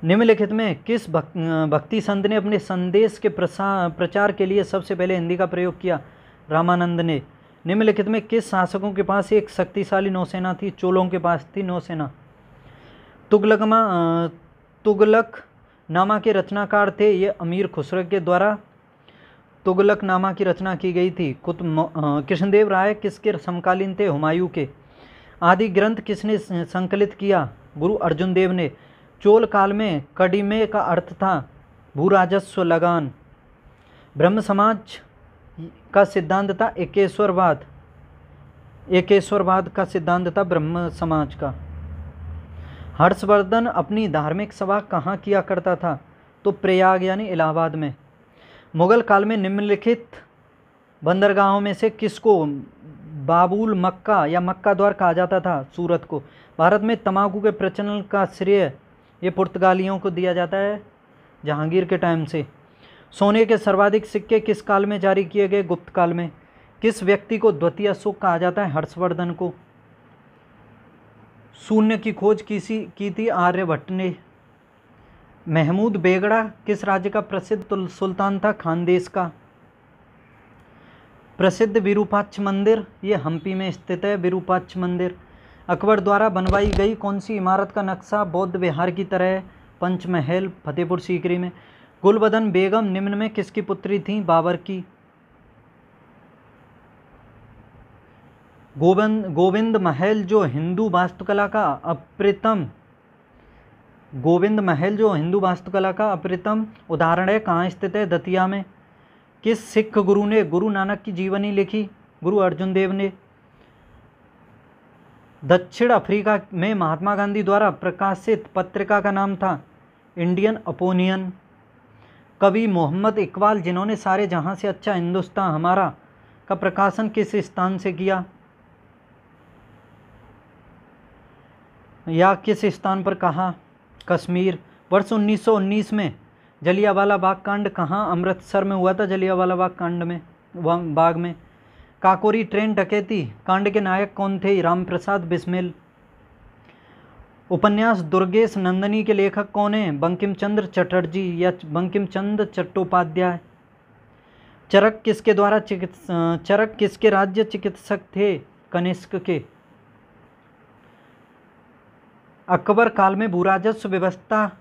निम्नलिखित में किस भक्ति संत ने अपने संदेश के प्रचार के लिए सबसे पहले हिंदी का प्रयोग किया? रामानंद ने। निम्नलिखित में किस शासकों के पास एक शक्तिशाली नौसेना थी? चोलों के पास थी नौसेना। तुगलकनामा के रचनाकार थे ये अमीर खुसरो के द्वारा तुगलकनामा की रचना की गई थी। कृष्णदेव राय किसके समकालीन थे? हुमायूं के। आदि ग्रंथ किसने संकलित किया? गुरु अर्जुन देव ने। चोल काल में कडिमे का अर्थ था भूराजस्व लगान। ब्रह्म समाज का सिद्धांत था एकेश्वरवाद। एकेश्वरवाद का सिद्धांत था ब्रह्म समाज का। हर्षवर्धन अपनी धार्मिक सभा कहाँ किया करता था? तो प्रयाग यानी इलाहाबाद में। मुगल काल में निम्नलिखित बंदरगाहों में से किसको बाबुल मक्का या मक्का द्वार कहा जाता था सूरत को। भारत में तंबाकू के प्रचलन का श्रेय ये पुर्तगालियों को दिया जाता है, जहांगीर के टाइम से। सोने के सर्वाधिक सिक्के किस काल में जारी किए गए? गुप्त काल में। किस व्यक्ति को द्वितीय अशोक कहा जाता है? हर्षवर्धन को। शून्य की खोज की थी आर्यभट्ट ने। महमूद बेगड़ा किस राज्य का प्रसिद्ध सुल्तान था? खानदेश का। प्रसिद्ध विरूपाक्ष मंदिर ये हम्पी में स्थित है, विरूपाक्ष मंदिर। अकबर द्वारा बनवाई गई कौन सी इमारत का नक्शा बौद्ध विहार की तरह है? पंचमहल, फतेहपुर सीकरी में। गुलबदन बेगम निम्न में किसकी पुत्री थी? बाबर की। गोविंद महल जो हिंदू वास्तुकला का अप्रतिम उदाहरण है, कहाँ स्थित है? दतिया में। किस सिख गुरु ने गुरु नानक की जीवनी लिखी? गुरु अर्जुन देव ने। दक्षिण अफ्रीका में महात्मा गांधी द्वारा प्रकाशित पत्रिका का नाम था इंडियन ओपिनियन। कवि मोहम्मद इकबाल जिन्होंने सारे जहां से अच्छा हिंदुस्तान हमारा का प्रकाशन किस स्थान से किया या किस स्थान पर कहा? कश्मीर। वर्ष 1919 में जलियांवाला बाग कांड कहाँ? अमृतसर में हुआ था, जलियांवाला बाग में। काकोरी ट्रेन डकैती कांड के नायक कौन थे? रामप्रसाद बिस्मिल। उपन्यास दुर्गेश नंदिनी के लेखक कौन हैं? बंकिम चंद्र चटर्जी या बंकिम चंद्र चट्टोपाध्याय। चरक किसके राज्य चिकित्सक थे? कनिष्क के। अकबर काल में भूराजस्व व्यवस्था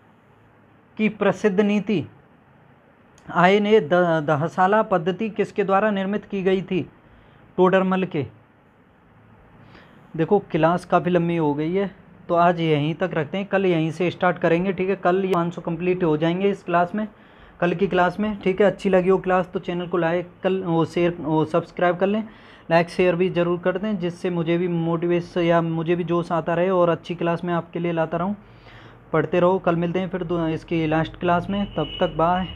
की प्रसिद्ध नीति आयन ए दहसाला पद्धति किसके द्वारा निर्मित की गई थी? टोडरमल के। देखो क्लास काफ़ी लंबी हो गई है, तो आज यहीं तक रखते हैं, कल यहीं से स्टार्ट करेंगे, ठीक है। कल ये 500 कंप्लीट हो जाएंगे इस क्लास में, कल की क्लास में, ठीक है। अच्छी लगी हो क्लास तो चैनल को सब्सक्राइब कर लें, लाइक शेयर भी ज़रूर कर दें, जिससे मुझे भी मोटिवेशन या मुझे भी जोश आता रहे और अच्छी क्लास में आपके लिए लाता रहूं। पढ़ते रहो, कल मिलते हैं फिर इसकी लास्ट क्लास में, तब तक बाय।